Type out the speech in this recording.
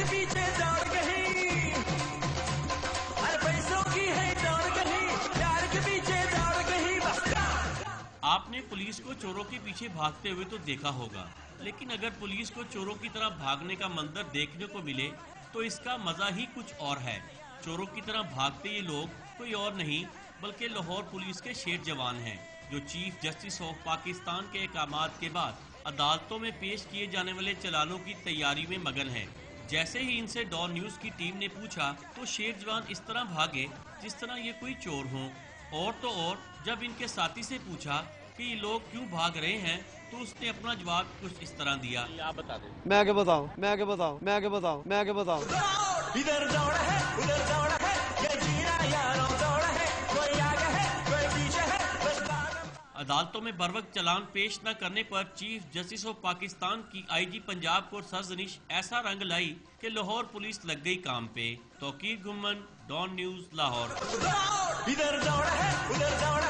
के पीछे दौड़ कहीं, हर पैसों की है दौड़ कहीं, प्यार के पीछे दौड़ कहीं बस। आपने पुलिस को चोरों के पीछे भागते हुए तो देखा होगा, लेकिन अगर पुलिस को चोरों की तरह भागने का मंजर देखने को मिले तो इसका मजा ही कुछ और है। चोरों की तरह भागते ये लोग कोई और नहीं बल्कि लाहौर पुलिस के शेर जवान हैं, जो चीफ जस्टिस ऑफ पाकिस्तान के अहकामात के बाद अदालतों में पेश किए जाने वाले चालानों की तैयारी में मगन हैं। जैसे ही इनसे डॉन न्यूज की टीम ने पूछा तो शेर जवान इस तरह भागे जिस तरह ये कोई चोर हों। और तो और जब इनके साथी से पूछा कि ये लोग क्यों भाग रहे हैं तो उसने अपना जवाब कुछ इस तरह दिया। आप बता दें। मैं क्या बताऊं, मैं क्या बताऊं, मैं क्या बताऊं, मैं क्या बताऊं। इधर दौड़ है उधर दौड़ है, ये जीना यारों दौड़ है, कोई आगे है कोई पीछे है बस। अदालतों में बरवक्त चालान पेश न करने पर चीफ जस्टिस ऑफ पाकिस्तान की आईजी पंजाब को सरजनिश ऐसा रंग लाई कि लाहौर पुलिस लग गई काम पे। Tauqeer Gumman, don news, Lahore. इधर दौड़ है उधर दौड़